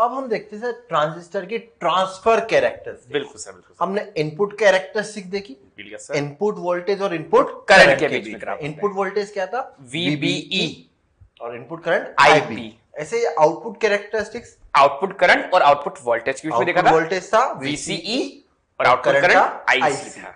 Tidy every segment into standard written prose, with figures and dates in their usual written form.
अब हम देखते हैं ट्रांजिस्टर की ट्रांसफर कैरेक्टरिस्टिक। बिल्कुल सर, बिल्कुल। हमने इनपुट कैरेक्टरिस्टिक देखी, सर। इनपुट वोल्टेज और इनपुट करंट के बीच में इनपुट वोल्टेज क्या था? VBE और इनपुट करंट IB। ऐसे आउटपुट कैरेक्टरिस्टिक्स, आउटपुट करंट और आउटपुट वोल्टेज के बीच में देखा था वोल्टेज था VCE और आउटपुट करंट IC था।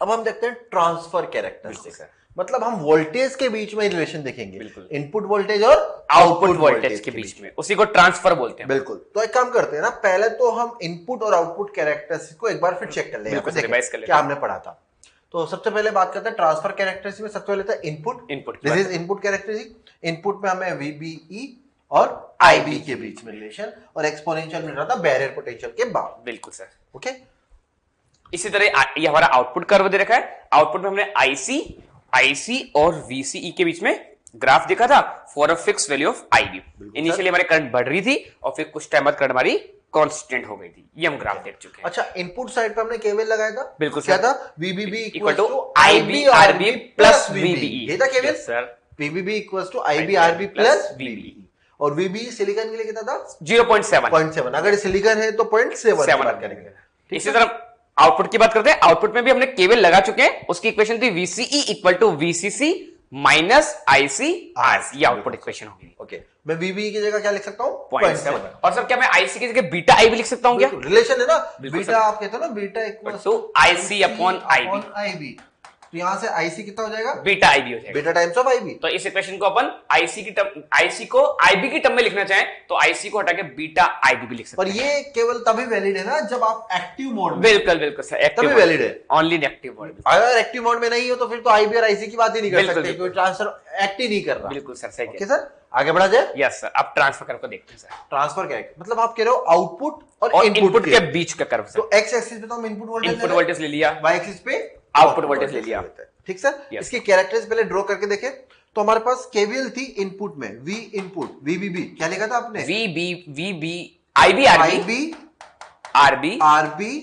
अब हम देखते हैं ट्रांसफर कैरेक्टरिस्टिक्स, मतलब हम वोल्टेज के बीच में रिलेशन देखेंगे, इनपुट वोल्टेज और आउटपुट वोल्टेज के बीच में, उसी को ट्रांसफर बोलते हैं। बिल्कुल। तो एक काम करते हैं ना, पहले तो हम इनपुट और आउटपुट कैरेक्टरिस्टिक को एक बार फिर चेक कर लेंगे क्या हमने पढ़ा था। तो सबसे पहले बात करते हैं ट्रांसफर कैरेक्टरिस्टिक में। सबसे पहले था input, this is input characteristic. Input में हमें VBE और IB के बीच में रिलेशन, और एक्सपोनेंशियल मिल रहा था बैरियर पोटेंशियल के बाद। बिल्कुल सर। ओके, इसी तरह ये हमारा आउटपुट कर्व दे रखा है। आउटपुट में हमने IC और VCE के बीच में ग्राफ देखा था for a fix value of IB। Initially हमारी करंट बढ़ रही थी और फिर कुछ टाइम बाद करंट हमारी कांस्टेंट हो गई थी। ये हम ग्राफ देख चुके हैं। अच्छा, इनपुट साइड पे हमने केवीएल लगाया था। बिल्कुल क्या सर। था? VBB equal to IB/RB plus VBE। ये था KVL sir. VBB equal to IB/RB plus VBE। और VBE सिलिकॉन के लिए कितना था? 0.7। अगर सिलिकॉन है तो 0.7 बात करेंगे। इसी तरह आउटपुट की बात करते हैं। आउटपुट में भी हमने केवल लगा चुके हैं। उसकी इक्वेशन थी VCE equal to VCC minus ICR। ये आउटपुट इक्वेशन होगी। ओके, मैं VBE की जगह क्या लिख सकता हूँ? 0.7। और सर क्या मैं IC की जगह बीटा IB लिख सकता हूँ क्या? रिलेशन है ना, बीटा आप कहते हो ना, beta equal to IC upon IB। तो यहाँ से IC कितना हो जाएगा? बीटा IB हो जाएगा। Beta times of IB। तो इस इक्वेशन को अपन IC को IB की टर्म में लिखना चाहें तो IC को हटा के बीटा IB भी लिख सकते हैं। पर ये केवल तभी वैलिड है ना जब आप एक्टिव मोड में। बिल्कुल सर, तभी वैलिड है। Only in active mode. अगर एक्टिव मोड में नहीं हो तो फिर तो IB और IC की बात ही नहीं कर सकते, कोई ट्रांसफर एक्ट ही नहीं कर रहा। बिल्कुल सर, सही है सर। आगे बढ़ा जाए। Yes sir. अब ट्रांसफर कर्व को देखते हैं सर। ट्रांसफर क्या है? मतलब आप कह रहे हो आउटपुट और इनपुट के बीच का कर्व। तो एक्स एक्सिस पे तो हम इनपुट वोल्टेज ले लिया, वाई एक्सिस पे आउटपुट वोल्टेज ले लिया। ठीक सर। इसके कैरेक्टर्स पहले ड्रॉ करके देखें। तो हमारे पास केवीएल थी इनपुट में, V इनपुट VBB क्या लिखा था आपने? IB/RB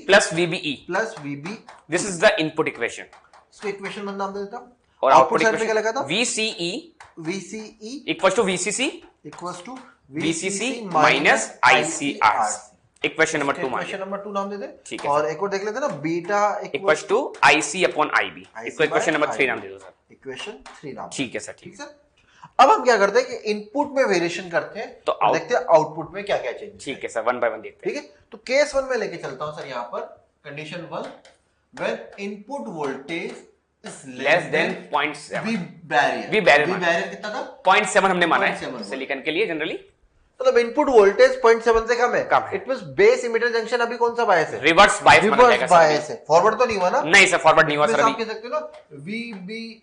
plus VBE। This is the input equation. इसको इक्वेशन में नाम दे देता हूं। और आउटपुट साइड पे क्या लिखा था? VCE equals to VCC minus ICR। Equation number 2 equation number 2 नाम दे दे। ठीक है। और एक और देख लेते हैं ना, beta equals to IC upon IB। इसको इक्वेशन नंबर 3 नाम दे दो सर। इक्वेशन 3 नाम। ठीक है सर, ठीक है। अब हम क्या करते हैं कि इनपुट में वेरिएशन करते हैं तो देखते हैं आउटपुट में क्या क्या चेंज। ठीक है सर, 1 बाय 1 देखते हैं। ठीक है, तो केस 1 में लेके चलता हूं सर। यहाँ पर condition 1, when input voltage is less than 0.7। V barrier कितना था? 0.7 हमने माना है सिलिकॉन के लिए जनरली। मतलब इनपुट वोल्टेज 0.7 से कम है। It means base emitter junction अभी कौन सा बायस है? रिवर्स बायस है। फॉरवर्ड तो नहीं हुआ ना? नहीं सर, फॉरवर्ड नहीं हुआ सर। आप कह सकते हो ना VBE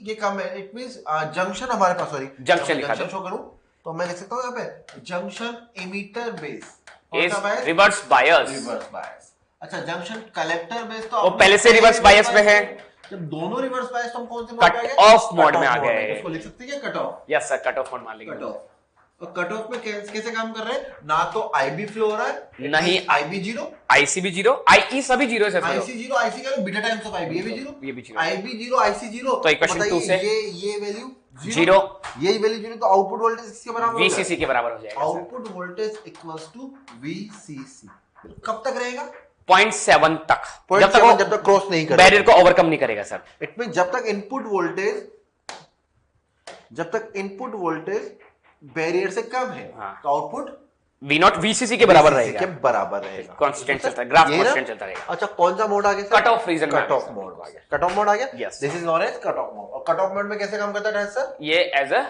ये कम है, इट मींस जंक्शन हमारे पास, सॉरी जंक्शन लिखा शो करूं तो मैं लिख सकता हूं यहाँ पे junction emitter base is reverse बायस। अच्छा, जंक्शन कलेक्टर बेस तो पहले से रिवर्स बायस में है। जब दोनों रिवर्स बायस तो हम कौन से मोड में आ गए? कट ऑफ मोड में आ गए। इसको लिख सकते हैं क्या? Cut off. Yes sir, cut off mode मान लेंगे। Cut off. तो कट ऑफ में कैसे काम कर रहे हैं? ना तो IB फ्लो हो रहा है, नहीं IB 0, IC भी 0, IE सभी 0 है सर। IC 0, IC का बीटा टाइम्स ऑफ IB, ये भी 0, ये भी 0, IB 0, IC 0। तो इक्वेशन 2 से ये वैल्यू 0, ये वैल्यू 0, तो आउटपुट वोल्टेज किसके बराबर होगा? VCC के बराबर हो जाएगा। Output voltage equals to VCC। कब तक रहेगा? 0.7 तक, जब तक क्रॉस नहीं करेगा, बैरियर को ओवरकम नहीं करेगा सर। इट मीन जब तक इनपुट वोल्टेज बैरियर से कम है, तो आउटपुट V0 VCC के बराबर रहेगा, कांस्टेंट चलता है, ग्राफ कांस्टेंट चलता रहेगा। अच्छा, कौन सा मोड आ गया? Cut off region, cut off mode आ गया। कट ऑफ मोड आ गया। This is known as cut off mode. और कट ऑफ मोड में कैसे काम करता है सर? ये as a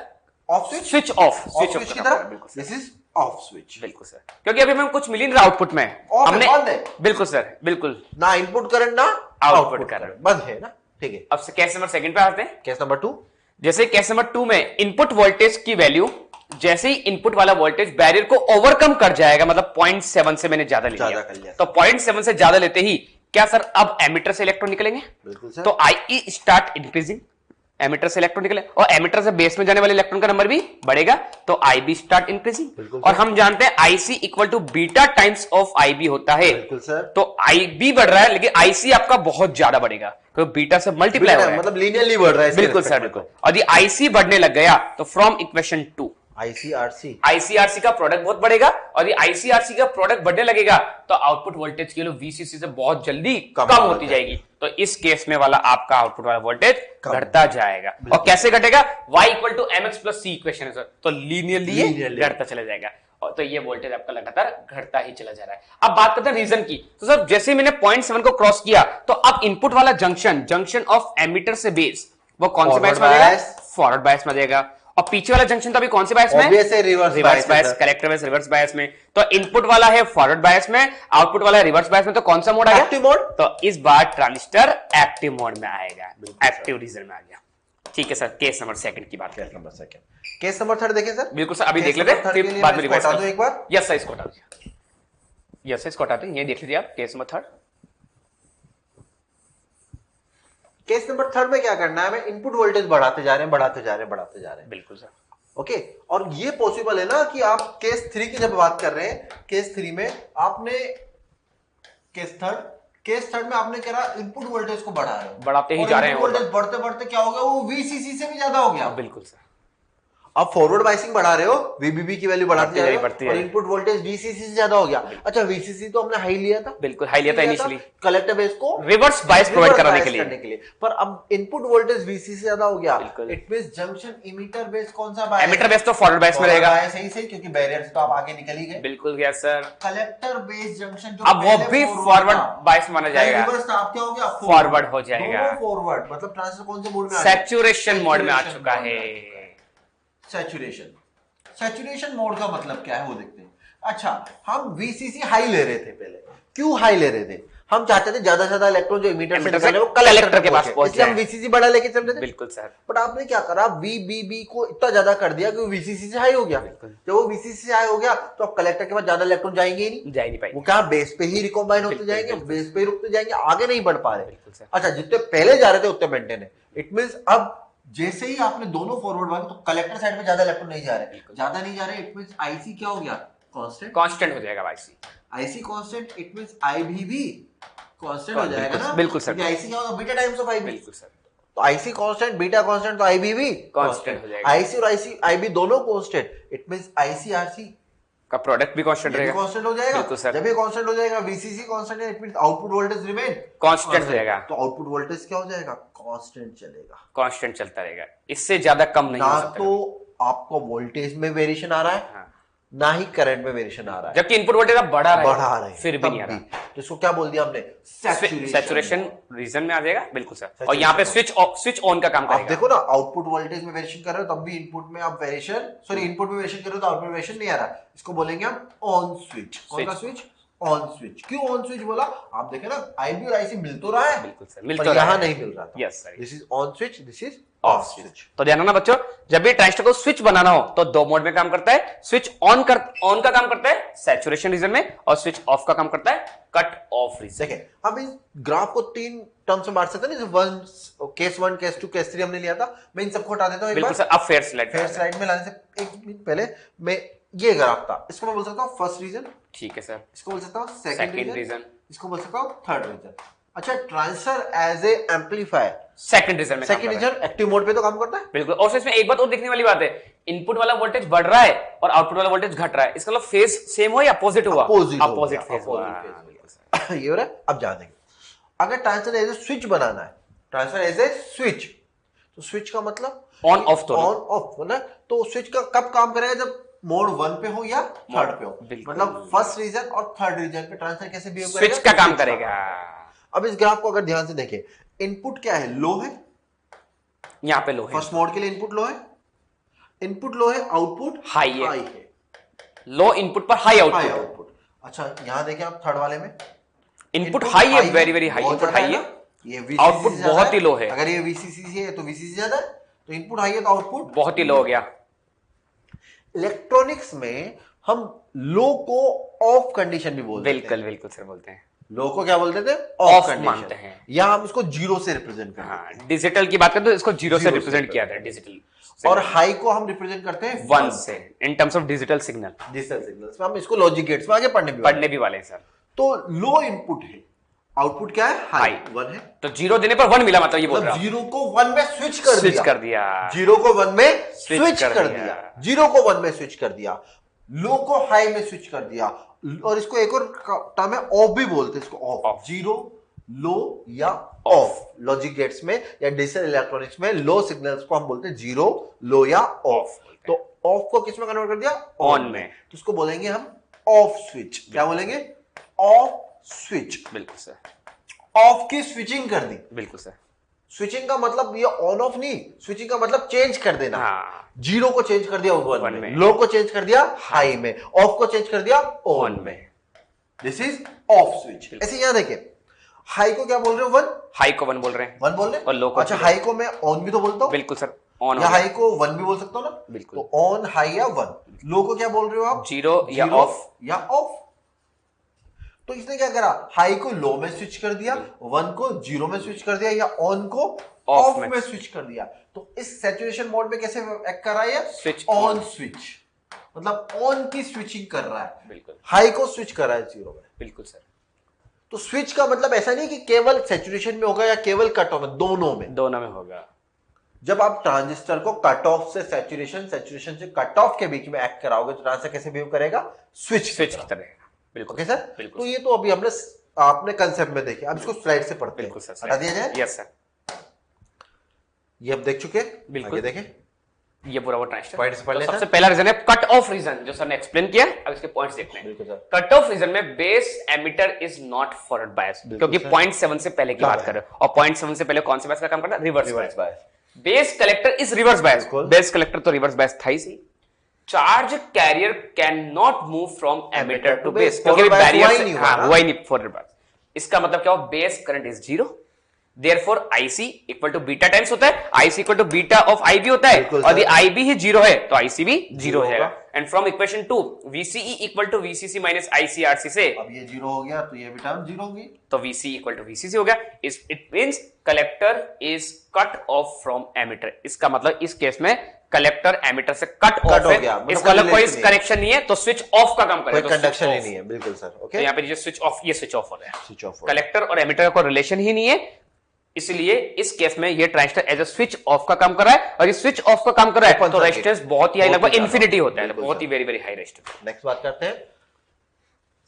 off switch off की तरह। This is off switch. बिल्कुल सर, क्योंकि अभी हमें कुछ मिल नहीं रहा आउटपुट में, हमने बिल्कुल सर, बिल्कुल ना इनपुट करंट ना आउटपुट करंट, बंद है ना। ठीक है, अब केस नंबर 2 पे आते हैं। केस नंबर 2, जैसे केस नंबर 2 में इनपुट वोल्टेज की वैल्यू, जैसे ही इनपुट वाला वोल्टेज बैरियर को ओवरकम कर जाएगा, मतलब 0.7 से मैंने ज्यादा लिया, तो 0.7 से ज्यादा लेते ही क्या सर अब एमिटर से इलेक्ट्रॉन निकलेंगे? बिल्कुल सर। तो IE स्टार्ट इंक्रीजिंग, एमिटर से इलेक्ट्रॉन निकले और एमिटर से बेस में जाने वाले इलेक्ट्रॉन का नंबर भी बढ़ेगा, तो IB स्टार्ट इंक्रीजिंग। और हम जानते हैं IC equal to beta times of IB होता है। बिल्कुल सर। तो IB बढ़ रहा है लेकिन IC आपका बहुत ज्यादा बढ़ेगा, क्योंकि बीटा से मल्टीप्लाई हो रहा है, मतलब लीनियरली बढ़ रहा है। बिल्कुल सर, बिल्कुल। और यदि IC बढ़ने लग गया तो फ्रॉम इक्वेशन 2 आईसीआरसी का प्रोडक्ट बहुत बढ़ेगा, और ये आईसीआरसी का प्रोडक्ट बढ़ने लगेगा तो आउटपुट वोल्टेज की वीसीसी से बहुत जल्दी कम होती जाएगी। तो इस केस में वाला आपका आउटपुट वाला वोल्टेज घटता जाएगा। और कैसे घटेगा? y = mx + c इक्वेशन है सर, तो लीनियरली घटता चला जाएगा, और तो ये वोल्टेज आपका लगातार घटता ही चला जा रहा है। अब बात करते हैं रीजन की। तो सर जैसे ही मैंने 0.7 को क्रॉस किया तो अब इनपुट वाला जंक्शन ऑफ एमीटर से बेस वो कौन से बायस में आ जाएगा? फॉरवर्ड बायस में आ जाएगा। और पीछे वाला जंक्शन तो अभी कौन से बायस में? रिवर्स बायस, कलेक्टर बायस, रिवर्स बायस में। तो इनपुट वाला है फॉरवर्ड बायस में, आउटपुट वाला है रिवर्स बायस में, तो कौन सा मोड आ गया? Active mode. तो इस बार ट्रांजिस्टर एक्टिव मोड में आएगा, एक्टिव रीजन में आ गया। ठीक है सर, केस नंबर 2 की बात करें। केस नंबर 3 देखें सर। बिल्कुल सर, अभी देख लेते हैं, फिर बाद में रिवाइज कर दो एक बार। यस सर, इसको हटा दीजिए। यस सर, इसको हटाते हैं। ये देख लीजिए आप, केस नंबर 3। केस नंबर 3 में क्या करना है? हमें इनपुट वोल्टेज बढ़ाते जा रहे हैं। बिल्कुल सर। ओके, और ये पॉसिबल है ना कि आप केस 3 की जब बात कर रहे हैं, केस 3 में आपने केस थर्ड में आपने करा इनपुट वोल्टेज को बढ़ाते ही जा रहे हैं, वोल्टेज बढ़ते बढ़ते क्या हो गया? वो वीसीसी से भी ज्यादा हो गया। बिल्कुल सर। अब फॉरवर्ड बायसिंग बढ़ा रहे हो, वीबीबी की वैल्यू बढ़ाते जा रहे हो, और इनपुट वोल्टेज वीसीसी से ज्यादा हो गया। अच्छा, वीसीसी तो हमने हाई लिया था, बिल्कुल हाई लिया था इनिशियली, कलेक्टर बेस को रिवर्स बायस प्रोवाइड कराने के लिए। पर अब इनपुट वोल्टेज वीसीसी से ज्यादा हो गया, it means junction emitter base कौन सा बायस? एमीटर बेस तो फॉरवर्ड बायस में रहेगा। सही, क्योंकि बैरियर से तो आप आगे निकल ही गए। बिल्कुल गया सर। कलेक्टर बेस जंक्शन जो अब वो भी फॉरवर्ड बायस माना जाएगा, रिवर्स आप क्या हो गया? फॉरवर्ड हो जाएगा। फॉरवर्ड मतलब ट्रांजिस्टर कौन से मोड में? सैचुरेशन मोड में आ चुका है। सैचुरेशन मोड का मतलब क्या है वो देखते हैं। अच्छा, हम वीसीसी हाई ले रहे थे पहले। क्यों हाई ले रहे थे? हम चाहते थे ज्यादा से ज्यादा इलेक्ट्रॉन जो इमीटर से निकले वो कलेक्टर के पास पहुंचे, इसलिए हम वीसीसी बड़ा लेके चल रहे थे। बिल्कुल सर। बट आपने क्या करा? वीबीबी को इतना ज्यादा कर दिया कि वो वीसीसी से हाई हो गया। जब वो वीसीसी से हाई हो गया तो अब कलेक्टर के पास ज्यादा इलेक्ट्रॉन जाएंगे ही नहीं, जा नहीं पाएंगे। वो क्या बेस पे ही रिकॉम्बाइन होते जाएंगे, बेस पे ही रुकते जाएंगे, आगे नहीं बढ़ पा रहे। अच्छा, जितने पहले जा रहे थे उतने मेंटेन है। इट मींस अब जैसे ही आपने दोनों फॉरवर्ड मांगे तो कलेक्टर साइड में ज्यादा इलेक्ट्रॉन नहीं जा रहे, इट मींस आईसी क्या हो गया? कांस्टेंट हो जाएगा। IC constant, it means IB भी कांस्टेंट हो जाएगा ना। बिल्कुल सर। आईसी क्या होगा? Beta times of IB. बिल्कुल सर। तो आईसी कांस्टेंट, बीटा कांस्टेंट, तो आईबी भी कांस्टेंट हो जाएगा। आईसी और आईबी दोनों कांस्टेंट, इट मींस आईसीआरसी का प्रोडक्ट भी कांस्टेंट रहेगा। कांस्टेंट हो जाएगा। जब ये कांस्टेंट हो जाएगा, वीसीसी कांस्टेंट है, it means output voltage remain constant रहेगा। तो आउटपुट वोल्टेज क्या हो जाएगा? कांस्टेंट चलेगा, कांस्टेंट चलता रहेगा, इससे ज्यादा कम नहीं हो सकता। तो आपको वोल्टेज में वेरिएशन आ रहा है, ना ही करंट में वेरिएशन आ रहा है, जबकि इनपुट वोल्टेज आप बढ़ा रहे हैं फिर भी नहीं आ रहा। तो इसको क्या बोल दिया हमने? सैचुरेशन रीजन में आ जाएगा। बिल्कुल सर। और यहाँ पे स्विच ऑन का काम करेगा। आप देखो ना, आउटपुट वोल्टेज में वेरिएशन कर रहे हो तब भी इनपुट में आप वेरिएशन, इनपुट में वेरिएशन कर रहे हो तो आउटपुट में वेरिएशन नहीं आ रहा। इसको बोलेंगे हम ऑन स्विच। कौन का स्विच? On switch. क्यों ऑन स्विच बोला? आप देखे ना, आईबी और आईसी मिल तो रहा है। बिल्कुल सर, मिल तो रहा है, यहाँ नहीं मिल रहा। Yes sir. This is on switch, this is off switch. तो ध्यान रखना बच्चों, जब भी ट्रांजिस्टर को स्विच बनाना हो तो दो मोड में काम करता है। स्विच ऑन का काम करता है सैचुरेशन रीजन में, और स्विच ऑफ का काम करता है कट ऑफ रीजन। देखिए, हम इस ग्राफ को 3 टर्म्स में बांट सकते हैं। केस 1, केस 2, केस 3 हमने लिया था। मैं इन सबको हटा देता हूं। बिल्कुल सर। अब फेयर स्लाइड में लाने से एक मिनट पहले मैं ये ग्राफ था, इसको मैं बोल सकता हूँ फर्स्ट रीजन। ठीक है सर। इसको बोल सकता हूँ सेकंड रीजन, इसको बोल सकता हूँ थर्ड रीजन। अच्छा, transistor as a amplifier second region active mode पे तो काम करता है। बिल्कुल। और इसमें एक बात और देखने वाली बात है, इनपुट वाला वोल्टेज बढ़ रहा है और आउटपुट वाला वोल्टेज घट रहा है, इसका मतलब फेज सेम हो या अपोजिट हुआ? अपोजिट फेज हुआ। ये हो रहा है। अब जान देंगे, अगर ट्रांजिस्टर एज ए स्विच बनाना है, ट्रांजिस्टर एज ए स्विच, तो स्विच का मतलब ऑन ऑफ, तो ऑन ऑफ ना। तो स्विच का कब काम करेगा? जब मोड 1 पे हो या थर्ड पे हो। मतलब फर्स्ट रीजन और थर्ड रीजन पे ट्रांजिस्टर कैसे बिहेव करेगा? स्विच का काम करेगा। अब इस ग्राफ को अगर ध्यान से देखें, इनपुट क्या है? लो है। यहाँ पे लो है। फर्स्ट मोड के लिए इनपुट लो है, आउटपुट हाई है। लो इनपुट पर हाई आउटपुट। अच्छा, यहां देखें आप थर्ड वाले में इनपुट हाई है, very very high input high है, ये आउटपुट बहुत ही लो है। अगर ये वीसीसी है तो वीसीसी ज्यादा है, तो इनपुट हाई है तो आउटपुट बहुत ही लो हो गया। इलेक्ट्रॉनिक्स में हम लो को ऑफ कंडीशन भी बोलते हैं। बिल्कुल सर, बोलते हैं। लो को क्या बोलते थे? ऑफ मानते हैं, या हम इसको जीरो से रिप्रेजेंट करते हैं। हाँ, डिजिटल की बात करें तो इसको जीरो से रिप्रेजेंट किया था डिजिटल, और हाई को हम रिप्रेजेंट करते हैं 1 से, in terms of digital signal. हम इसको लॉजिक गेट्स में आगे पढ़ने भी वाले हैं सर। तो लो इनपुट है, आउटपुट क्या है? हाई 1 है। तो 0 देने पर 1 मिला, मतलब ये बोल रहा हूं 0 को 1 में स्विच कर दिया। 0 को 1 में स्विच कर दिया। 0 को 1 में स्विच कर दिया, लो को हाई में स्विच कर दिया। और इसको एक और टर्म है ऑफ भी बोलते हैं इसको, ऑफ। 0 लो या ऑफ। लॉजिक गेट्स में या डिजिटल इलेक्ट्रॉनिक्स में लो सिग्नल्स को हम बोलते हैं 0, लो या ऑफ। तो ऑफ को किस में कन्वर्ट कर दिया? ऑन में। तो उसको बोलेंगे हम ऑफ स्विच। क्या बोलेंगे? Of switch. बिल्कुल सर, ऑफ की स्विचिंग कर दी। बिल्कुल सर। स्विचिंग का मतलब ये ऑन ऑफ नहीं, स्विचिंग का मतलब चेंज कर देना। हाँ। 0 को चेंज कर दिया 1 में, लो को चेंज कर दिया हाई में, ऑफ को चेंज कर दिया ऑन में। This is off switch. ऐसे यहां देखिए, हाई को क्या बोल रहे हो? 1। हाई को 1 बोल रहे हैं। 1 बोल रहे हैं। और लो को, अच्छा हाई को मैं ऑन भी तो बोलता हूं। बिल्कुल सर, ऑन। या हाई को 1 भी बोल सकता हूं ना। बिल्कुल। तो ऑन, हाई या 1। लो को क्या बोल रहे हो आप? 0 या ऑफ। या ऑफ। तो इसने क्या करा? हाई को लो में स्विच कर दिया, 1 को 0 में स्विच कर दिया, या ऑन को ऑफ में स्विच कर दिया। तो इस सैचुरेशन मोड में कैसे एक्ट कर रहा है? स्विच ऑन स्विच, मतलब ऑन की स्विचिंग कर रहा है। बिल्कुल। हाई को स्विच कर रहा है 0 में। बिल्कुल सर। तो स्विच का मतलब ऐसा नहीं कि केवल सैचुरेशन में होगा या केवल कट ऑफ में, दोनों में होगा। जब आप ट्रांजिस्टर को कट ऑफ से सैचुरेशन, सैचुरेशन से कट ऑफ के बीच में एक्ट कराओगे तो ट्रांजिस्टर कैसे बिहेव करेगा? स्विच की तरह। बिल्कुल। ओके सर, तो ये तो अभी हमने आपने कंसेप्ट में देखे। अब इसको स्लाइड से पढ़ते हैं। बिल्कुल सर, बता दिया जाए। Yes sir. ये अब देख चुके। बिल्कुल देखें, ये पूरा वो ट्रांजिस्टर। तो सबसे पहला रीजन है कट ऑफ रीजन, जो सर ने एक्सप्लेन किया। अब इसके पॉइंट्स देखते हैं। बिल्कुल सर। कट ऑफ रीजन में base emitter is not forward bias, क्योंकि 0.7 से पहले की बात कर रहे हो। और 0.7 से पहले कौन से बायस का काम करता है? Reverse bias. Base collector is reverse bias. Base collector तो रिवर्स बायस था ही सही। Charge carrier can not move from emitter to base, क्योंकि बैरियर से हुआ ही नहीं फॉरवर्ड बायस। इसका मतलब क्या हो? Base current is 0, therefore IC equal to beta times होता है, IC equal to beta of IB होता है, और यदि IB ही 0 है तो IC भी 0 हो जाएगा। And from equation 2 VCE equal to VCC minus ICRC से, अब ये 0 हो गया तो ये भी टर्म 0 होगी, तो VC इक्वल टू VCC हो गया। It means collector is cut off from emitter. इसका मतलब इस केस में कलेक्टर एमिटर से कट ऑफ है। इसका मतलब कोई कनेक्शन नहीं है, तो स्विच ऑफ का काम करेगा, कोई कंडक्शन ही नहीं है। बिल्कुल सर। ओके, तो यहाँ पे स्विच ऑफ, ये स्विच ऑफ हो रहा है। स्विच ऑफ, कलेक्टर और एमिटर का कोई रिलेशन ही नहीं है, इसलिए इस केस में ये transistor as a switch off का काम कर रहा है। और ये स्विच ऑफ का काम कर रहा है तो रेजिस्टेंस बहुत ही हाई, लगभग इंफिनिटी होता है, बहुत ही very very high resistance. Next बात करते हैं,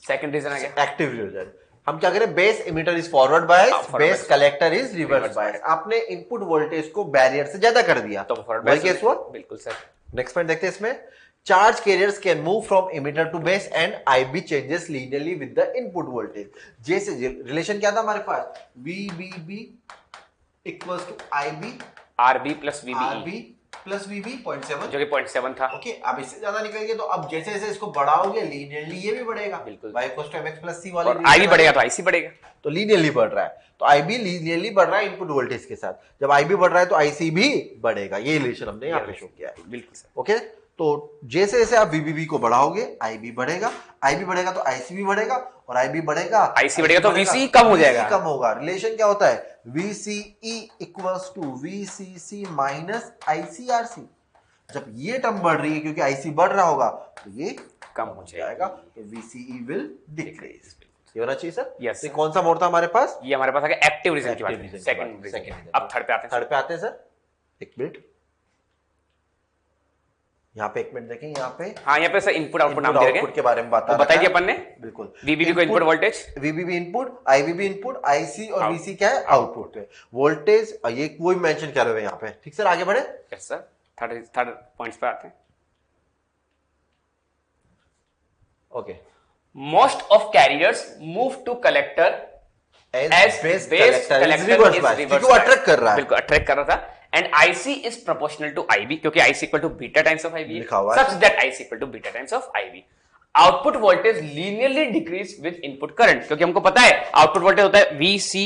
सेकंड रीजन आ गया एक्टिव रीजन। हम क्या करें? Base emitter is forward bias, base collector is reverse बायस। आपने इनपुट वोल्टेज को बैरियर से ज्यादा कर दिया, तो फॉरवर्ड बायस केस हुआ। बिल्कुल सर। नेक्स्ट पॉइंट देखते हैं इसमें, charge carriers can move from emitter to base and IB changes linearly with the input voltage. जैसे रिलेशन क्या था हमारे पास? VBB equals to IB RB plus VB 0.7, जो कि 0.7 था। ओके, अब इससे ज्यादा निकल गए तो अब जैसे जैसे इसको बढ़ाओगे लीनियरली ये भी बढ़ेगा। बिल्कुल। y equals to mx plus c वाले, और IB बढ़ेगा तो IC बढ़ेगा, तो लीनियरली बढ़ रहा है। तो IB लीनियरली बढ़ रहा है इनपुट वोल्टेज के साथ। जब IB बढ़ रहा है तो IC भी बढ़ेगा। ये रिलेशन हमने यहाँ पे शो किया है। बिल्कुल सर। ओके, तो जैसे जैसे आप VBB को बढ़ाओगे IB बढ़ेगा, IB बढ़ेगा तो IC भी बढ़ेगा, और IB बढ़ेगा IC बढ़ेगा तो VCE कम हो जाएगा। कम होगा। रिलेशन क्या होता है? VCE equals to VCC minus ICRC। जब ये टर्म बढ़ रही है क्योंकि IC बढ़ रहा होगा तो ये कम हो जाएगा, तो VCE विल डिक्रीज। ये होना चाहिए सर। यस। तो कौन सा मोड था हमारे पास? ये हमारे पास आ गया एक्टिव रीजन की बात। सेकंड। अब थर्ड पे आते हैं। थर्ड पे आते हैं सर। एक मिनट, यहाँ पे एक मिनट देखें। यहाँ पे हाँ, यहाँ पे सर इनपुट आउटपुट नाम दिया गया के बारे में बात बताई थी अपन ने। बिल्कुल। VBB को input voltage, VBB input, IBB input, IC और VC क्या है? आउटपुट है। वोल्टेज ये वही मेंशन कर रहे हैं यहाँ पे। ठीक सर, आगे बढ़े। Yes sir. थर्ड पॉइंट्स पे आते हैं। Okay, most of carriers move to collector as base collector is reverse bias, क्योंकि वो अट्रैक्ट कर रहा है। बिल्कुल अट्रैक्ट कर रहा था। And IC is proportional to IB, क्योंकि IC equal to beta times of IB लिखा हुआ है, such that IC equal to beta times of IB। Output voltage linearly decrease with input current, क्योंकि हमको पता है आउटपुट वोल्टेज होता है VC,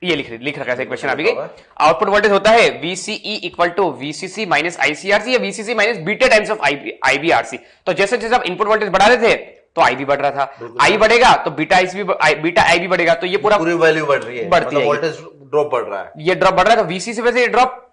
ये लिख रखा है इक्वेशन अभी। आउटपुट वोल्टेज होता है VCE equal to VCC minus ICRC या VCC minus beta times of IBRC। तो जैसे जैसे आप इनपुट वोल्टेज बढ़ा रहे थे तो IB बढ़ रहा था, I बढ़ेगा तो बीटा IB बढ़ेगा, तो ये पूरी वैल्यू बढ़ रही है, बढ़ती है, वोल्टेज ड्रॉप बढ़ रहा है। ये ड्रॉप बढ़ रहा है तो VC से वैसे ये ड्रॉप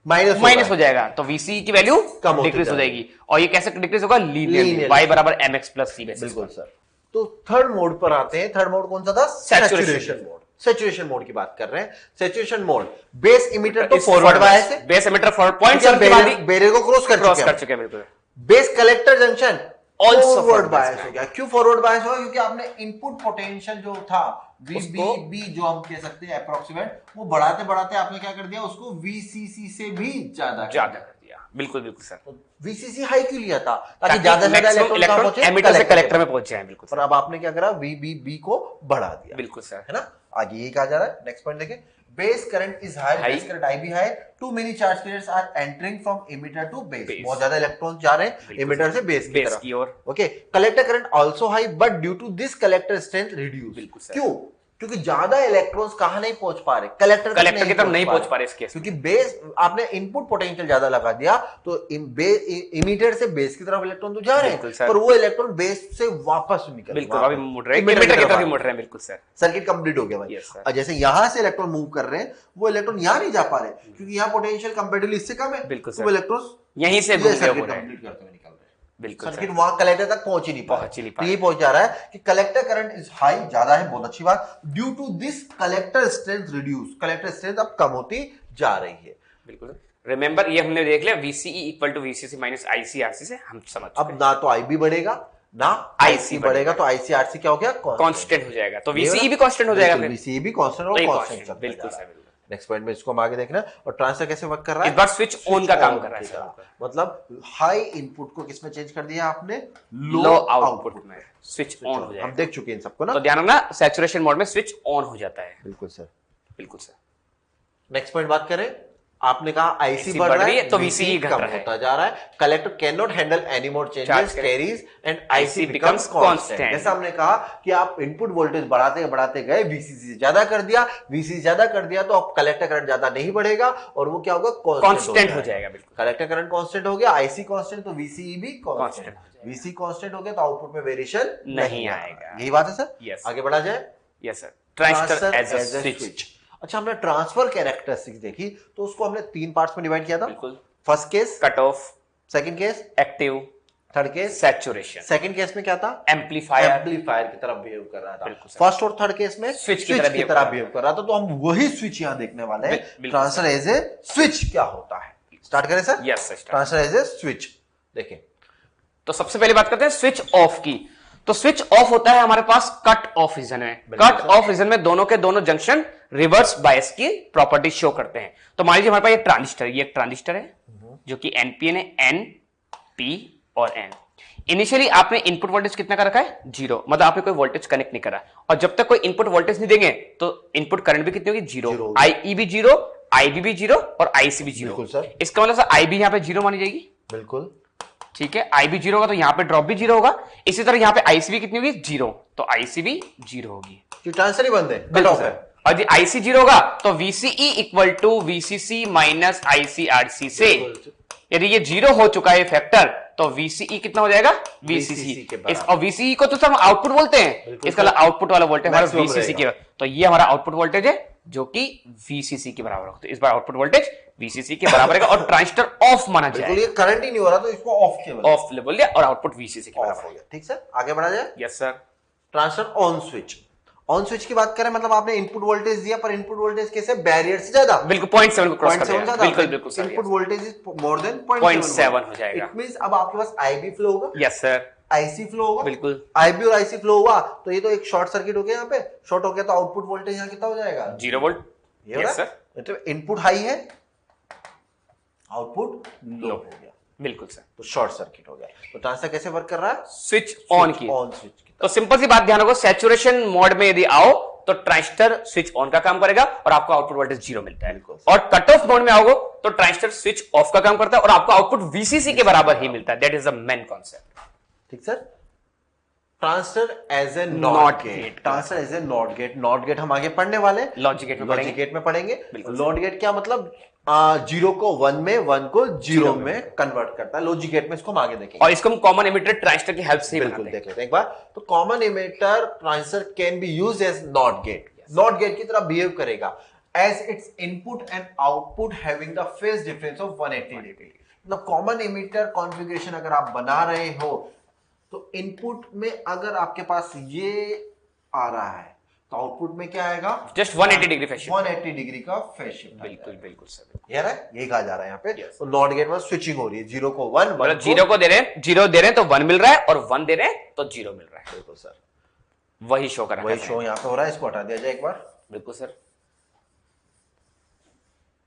माइनस हो जाएगा, तो VC की वैल्यू कम डिक्रीज हो जाएगी। और ये कैसे डिक्रीज होगा? लीनियरली, Y बराबर mx प्लस c। बिल्कुल सर। तो थर्ड मोड पर आते हैं। थर्ड मोड कौन सा था? Saturation mode. सैचुरेशन मोड की बात कर रहे हैं। सैचुरेशन मोड बेस इमीटर तो फॉरवर्ड बायस है, base emitter forward point barrier को क्रॉस कर चुके हैं बिल्कुल। Base collector junction forward bias हो गया। क्यों फॉरवर्ड बायस हो गया? क्योंकि आपने इनपुट पोटेंशियल जो था VBB जो हम कह सकते हैं अप्रोक्सीमेट, वो बढ़ाते बढ़ाते आपने क्या कर दिया, उसको VCC से भी ज्यादा कर दिया। बिल्कुल बिल्कुल सर। तो VCC हाई क्यों लिया था? ताकि ज्यादा से ज्यादा इलेक्ट्रॉन एमिटर से कलेक्टर में पहुंच जाए। बिल्कुल। और अब आपने क्या करा? VBB को बढ़ा दिया। बिल्कुल सर, है ना। आगे ये कहा जा रहा है, नेक्स्ट पॉइंट देखें। Base current is high, base current IB high, too many charge carriers are entering from emitter to base. बहुत ज्यादा इलेक्ट्रॉन जा रहे हैं इमीटर से बेस की ओर। Okay, collector current also high but due to this collector strength reduce. क्यों? क्योंकि ज्यादा इलेक्ट्रॉन्स कहां नहीं पहुंच पा रहे? कलेक्टर की तरफ नहीं पहुंच पा रहे इसके, क्योंकि बेस आपने इनपुट पोटेंशियल ज्यादा लगा दिया, तो इमीटर से बेस की तरफ इलेक्ट्रॉन तो जा रहे हैं, पर वो इलेक्ट्रॉन बेस से वापस निकल इमीटर की तरफ मुड़ रहे हैं। बिल्कुल सर, सर्किट कंप्लीट हो गया भाई। और जैसे यहां से इलेक्ट्रॉन मूव कर रहे हैं, वो इलेक्ट्रॉन यहां नहीं जा पा रहे क्योंकि यहाँ पोटेंशियल कंपैरेटिवली इससे कम है। बिल्कुल, वो इलेक्ट्रॉन यहीं से कंप्लीट करते हुए निकल रहे हैं। बिल्कुल, सर्किट वहां कलेक्टर तक पहुंच ही नहीं पा रहा। ये पहुंच जा रहा है कि कलेक्टर करंट इज हाई, ज्यादा है, बहुत अच्छी बात। Due to this collector strength reduce, collector strength अब कम होती जा रही है। बिल्कुल। रिमेंबर ये हमने देख लिया, VCE equal to VCC minus ICRC से हम समझ चुके। अब ना तो IB बढ़ेगा ना IC बढ़ेगा, तो ICRC क्या हो गया? कांस्टेंट हो जाएगा। तो VCE भी कांस्टेंट हो जाएगा, VCE भी कांस्टेंट और कांस्टेंट। बिल्कुल सर। नेक्स्ट पॉइंट में इसको हम आगे देखना। और ट्रांजिस्टर कैसे वर्क कर रहा है? इस बार स्विच ऑन का काम कर रहा है, मतलब हाई इनपुट को किसमें चेंज कर दिया आपने? लो आउटपुट में स्विच ऑन हो जाएगा। हम देख चुके हैं इन सबको ना, तो ध्यान रखना सैचुरेशन मोड में स्विच ऑन हो जाता है। बिल्कुल सर, बिल्कुल सर। नेक्स्ट पॉइंट बात करें, आपने कहा IC बढ़ रहा है तो VCE कम होता जा रहा है। Collector can not handle any more changes carries and IC becomes constant. जैसा हमने कहा कि आप इनपुट वोल्टेज बढ़ाते बढ़ाते गए, VCC से ज्यादा कर दिया, VCC ज्यादा कर दिया, तो अब कलेक्टर करंट ज्यादा नहीं बढ़ेगा और वो क्या होगा? कांस्टेंट हो जाएगा। बिल्कुल, कलेक्टर करंट कांस्टेंट हो गया, IC कांस्टेंट, तो VCE भी कांस्टेंट। VC कांस्टेंट हो गया तो आउटपुट में वेरिएशन नहीं आएगा। यही बात है सर। आगे बढ़ा जाए। Yes sir. Transistor as a switch. अच्छा, हमने ट्रांसफर कैरेक्टरिस्टिक्स देखी, तो उसको हमने 3 पार्ट्स में डिवाइड किया था। बिल्कुल। First case cut off, second case active, third case saturation. Second case में क्या था? एम्पलीफायर की तरफ बिहेव कर रहा था। बिल्कुल। फर्स्ट और थर्ड केस में स्विच की तरह बिहेव कर रहा था। तो हम वही स्विच यहां देखने वाले हैं। ट्रांसफर एज ए स्विच क्या होता है? स्टार्ट करें sir. Yes sir. Transfer as a switch देखें, तो सबसे पहले बात करते हैं स्विच ऑफ की। तो स्विच ऑफ होता है हमारे पास कट ऑफ रीजन में। कट ऑफ रीजन में दोनों के दोनों जंक्शन रिवर्स बायस की प्रॉपर्टी शो करते हैं। तो मान लीजिए हमारे पास ये ट्रांजिस्टर, ये एक ट्रांजिस्टर है जो कि NPN है, N, P और N। इनिशियली आपने इनपुट वोल्टेज कितना का रखा है? 0, मतलब आपने कोई वोल्टेज कनेक्ट नहीं करा। और जब तक कोई इनपुट वोल्टेज नहीं देंगे तो इनपुट करंट भी कितनी होगी? 0। IE भी 0, IB भी 0 और IC भी 0। इसका मतलब सर IB यहां पे 0 मानी जाएगी। बिल्कुल ठीक है, IB 0 होगा तो यहां पे ड्रॉप भी 0 होगा। इसी तरह यहां पे IC भी कितनी होगी? 0, तो IC भी 0 होगी। ट्रांजिस्टर ही बंद है, कट ऑफ है। और यदि IC 0 होगा तो VCE equal to VCC minus ICRC से। यदि ये 0 हो चुका है फैक्टर, तो VCE कितना हो जाएगा? VCC। और VCE को तो सर हम आउटपुट बोलते हैं, इसका आउटपुट वाला वोल्टेज हमारा VCC के, तो ये हमारा आउटपुट वोल्टेज है जो कि VCC के बराबर होगा। तो इस बार आउटपुट वोल्टेज VCC के बराबर है और ट्रांजिस्टर ऑफ माना जाएगा। ये करंट ही नहीं हो रहा तो इसको ऑफ बोल दिया और आउटपुट VCC के बराबर हो गया। ठीक सर, आगे बढ़ा जाए। Yes sir. Transistor on switch. On switch की बात करें, मतलब आपने इनपुट वोल्टेज दिया, पर इनपुट वोल्टेज कैसे? बैरियर से ज्यादा, बिल्कुल 0.7 को क्रॉस कर जाएगा। बिल्कुल बिल्कुल sir. Input voltage is more than 0.7 हो जाएगा। इट मींस अब आपके पास IB फ्लो होगा। Yes sir. IC फ्लो होगा। बिल्कुल। IB और IC फ्लो हुआ तो ये तो एक शॉर्ट सर्किट हो गया। यहाँ पे शॉर्ट हो गया तो आउटपुट वोल्टेज यहाँ कितना हो जाएगा? 0 वोल्ट। Yes sir. मतलब इनपुट हाई है, आउटपुट लो हो गया। बिल्कुल सर। तो शॉर्ट सर्किट हो गया। तो ट्रांजिस्टर कैसे वर्क कर रहा है? स्विच ऑन की। ऑन स्विच की। तो सिंपल सी बात ध्यान रखो, सैचुरेशन मोड में यदि आओ तो ट्रांजिस्टर स्विच ऑन का काम करेगा और आपको आउटपुट वोल्टेज 0 मिलता है। और कट ऑफ मोड में आओगे तो ट्रांजिस्टर स्विच ऑफ का काम करता है और आपको आउटपुट VCC के बराबर ही मिलता है। That is the main concept. ठीक sir. Transistor as a not gate. Transistor as a not gate. Not gate हम आगे पढ़ने वाले, लॉजिक गेट में पढ़ेंगे। नॉट गेट क्या मतलब? 0 को 1 में, 1 को 0 में कन्वर्ट करता है। लॉजिक गेट में इसको हम आगे देखेंगे। और इसको हम कॉमन एमिटर ट्रांजिस्टर की हेल्प से बिल्कुल देख लेते हैं एक बार। तो common emitter transistor can be used as not gate. Not gate की तरह बिहेव करेगा as its input and output having the phase difference of 180 degree. मतलब कॉमन एमिटर कॉन्फ़िगरेशन अगर आप बना रहे हो तो इनपुट में अगर आपके पास ये आ रहा है तो आउटपुट में क्या आएगा? Just 180 degree phase shift, 180 degree का फेज शिफ्ट। बिल्कुल बिल्कुल सर, यार यही कहा जा रहा है यहाँ पे। तो नॉट गेट में स्विचिंग हो रही है, 0 को 1, मतलब 0 को दे रहे हैं, 0 दे रहे हैं तो 1 मिल रहा है, और 1 दे रहे हैं तो 0 मिल रहा है। बिल्कुल सर, वही शो कर रहा है, वही शो यहाँ पे हो रहा है। इसको हटा दिया जाए एक बार। बिल्कुल सर,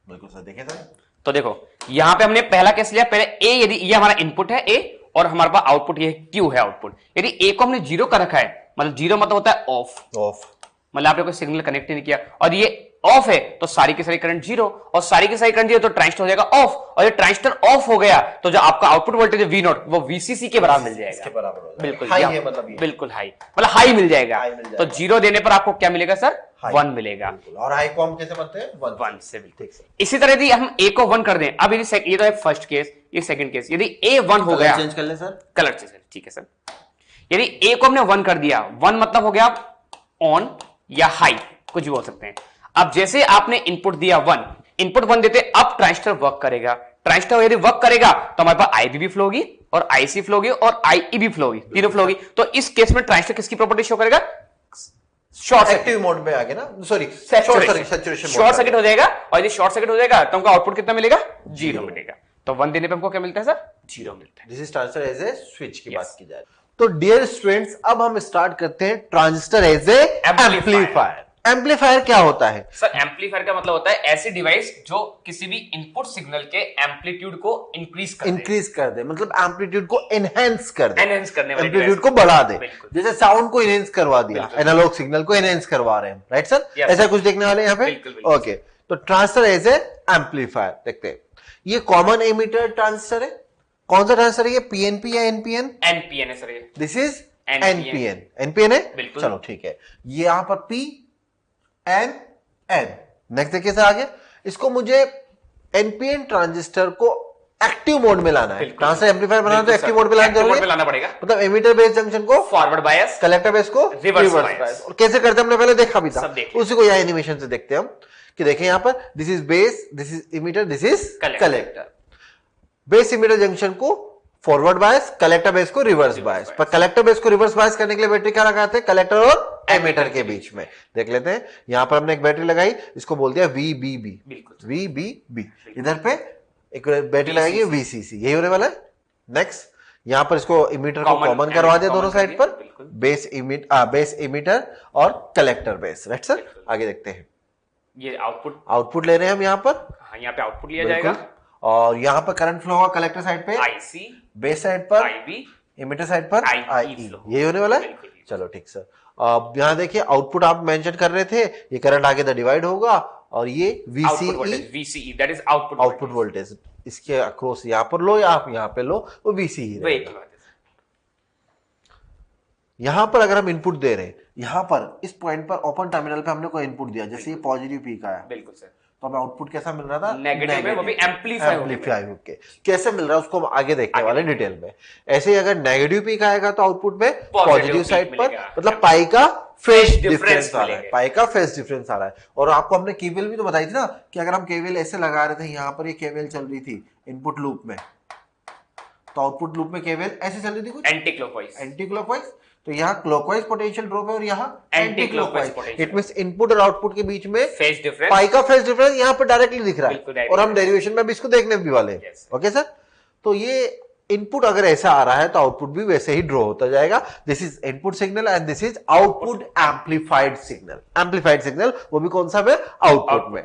बिल्कुल सर, देखें सर। तो देखो यहां पे हमने पहला केस लिया, पहले ए, यदि ये हमारा इनपुट है ए और हमारे पास आउटपुट ये क्यू है आउटपुट। यदि ए को हमने 0 कर रखा है, मतलब 0 मतलब होता है ऑफ, मतलब आपने कोई सिग्नल कनेक्ट नहीं किया, और ये ऑफ है तो सारी की सारी करंट 0, और सारी की सारी करंट 0 तो ट्रांजिस्टर हो जाएगा ऑफ, और ये ट्रांजिस्टर ऑफ हो गया तो जो आपका आउटपुट वोल्टेज है V0 वो VCC के बराबर मिल जाएगा, इसके बराबर हो जाएगा। बिल्कुल हाई है, मतलब बिल्कुल हाई, मतलब हाई मिल जाएगा। तो 0 देने पर आपको क्या मिलेगा सर? 1 मिलेगा। और हाई को हम कैसे बनते हैं? 1 से। बिल्कुल। इसी तरह यदि हम A को 1 कर दें, अब यदि ये तो है फर्स्ट केस, ये सेकंड केस, यदि A 1 हो गया, चेंज कर ले सर, कलर चेंज, ठीक है सर। यदि A को हमने 1 कर दिया, 1 मतलब हो गया ऑन या हाई, कुछ भी हो सकते हैं। अब जैसे आपने इनपुट दिया 1, इनपुट 1 देते, अब ट्रांजिस्टर वर्क करेगा। ट्रांजिस्टर यदि वर्क करेगा तो हमारे पास IB भी फ्लो होगी और IC फ्लो होगी और IE भी फ्लो होगी, तीनों फ्लो होगी। तो इस केस में ट्रांजिस्टर किसकी प्रॉपर्टी शो करेगा? शॉर्ट एक्टिव मोड में आ गया ना, सॉरी शॉर्ट सर्किट हो जाएगा, और यदि शॉर्ट सर्किट हो जाएगा तो हमको आउटपुट कितना मिलेगा? 0 मिलेगा। तो 1 देने पे हमको क्या मिलता है सर? 0 मिलता है। This is transistor as a switch की बात की जाए तो डियर स्टूडेंट्स, अब हम स्टार्ट करते हैं transistor as a amplifier. Amplifier क्या होता है सर? एम्पलीफायर का मतलब होता है ऐसी डिवाइस जो किसी भी इनपुट सिग्नल के एम्पलीट्यूड को इंक्रीज कर दे, मतलब एम्पलीट्यूड को एनहेंस कर दे, एनहेंस करने वाली एम्पलीट्यूड को बढ़ा दे। जैसे साउंड को एनहेंस करवा दिया, एनालॉग सिग्नल को एनहेंस करवा रहे हैं, राइट सर? ऐसा कुछ देखने वाले यहाँ पे। ओके, तो ट्रांजिस्टर एज ए एम्पलीफायर देखते हैं। ये कॉमन एमिटर ट्रांजिस्टर है। कौन सा ट्रांजिस्टर है ये? पीएनपी या एनपीएन? एनपीएन है सर ये। This is NPN. एनपीएन है, चलो ठीक है। ये यहां पर पी एन एन। नेक्स्ट देखिए सर आगे, इसको मुझे एनपीएन ट्रांजिस्टर को एक्टिव मोड में लाना है। ट्रांजिस्टर एम्पलीफायर बनाना तो एक्टिव मोड में लाना पड़ेगा, मतलब एमिटर बेस जंक्शन को फॉरवर्ड बायस, कलेक्टर बेस को रिवर्स बायस। और कैसे करते हैं हमने पहले देखा भी था, उसी को यहाँ एनिमेशन से देखते हैं हम कि देखें यहाँ पर this is base, this is emitter, this is collector. Base emitter junction को फॉरवर्ड बायस, कलेक्टर बेस को रिवर्स बायस। पर कलेक्टर बेस को रिवर्स बायस करने के लिए बैटरी क्या लगाते हैं? कलेक्टर और एमिटर के बीच में। देख लेते हैं, यहां पर हमने एक बैटरी लगाई, इसको बोल दिया VBB, VBB। इधर पे एक बैटरी लगाएगी VCC, यही होने वाला है। नेक्स्ट यहां पर इसको इमिटर को कॉमन करवा दिया दोनों साइड पर, बेस इमिटर और कलेक्टर बेस, राइट सर? आगे देखते हैं, ये आउटपुट ले रहे हैं हम यहाँ पर। हाँ, यहाँ पे आउटपुट लिया जाएगा, और यहां पर करंट फ्लो होगा कलेक्टर साइड पे IC, बेस साइड पर IB, इमिटर साइड पर IE। यही होने वाला है। चलो ठीक सर। अब यहां देखिए आउटपुट आप मेंशन कर रहे थे, ये करंट आगे द डिवाइड होगा, और ये VCE that is output voltage, इसके अक्रॉस यहां पर लो या आप यहां पे लो, वो VCE रहेगा। यहां पर अगर हम इनपुट दे रहे हैं, यहां पर इस पॉइंट पर ओपन टर्मिनल पे हमने कोई इनपुट दिया, जैसे ये पॉजिटिव पीक आया, बिल्कुल सर, तो हमें आउटपुट कैसा मिल रहा था? नेगेटिव में, वो भी एम्पलीफाई होके। कैसे मिल रहा है उसको हम आगे देखने वाले डिटेल में। ऐसे ही अगर नेगेटिव पीक आएगा तो आउटपुट में पॉजिटिव साइड पर, मतलब पाई का फेज डिफरेंस आ रहा है, पाई का फेज डिफरेंस आ रहा है। और आपको हमने केवीएल भी तो बताई थी ना कि अगर हम केवीएल ऐसे लगा रहे थे, यहाँ पर ये केवीएल चल रही थी इनपुट लूप में, तो आउटपुट लूप में केवीएल ऐसे चल रही थी, कुछ एंटी क्लॉकवाइज। तो यहाँ क्लॉकवाइज पोटेंशियल ड्रॉप है और यहाँ anti clockwise potential. It means input और आउटपुट के बीच में फेज डिफरेंस, पाई का फेज डिफरेंस यहाँ पर डायरेक्टली दिख रहा है, और हम डेरिवेशन में भी इसको देखने भी वाले हैं। ओके सर, तो ये इनपुट अगर ऐसा आ रहा है तो आउटपुट भी वैसे ही ड्रॉ होता जाएगा। This is input signal and this is output amplified signal. Amplified signal वो भी कौन सा है? आउटपुट में।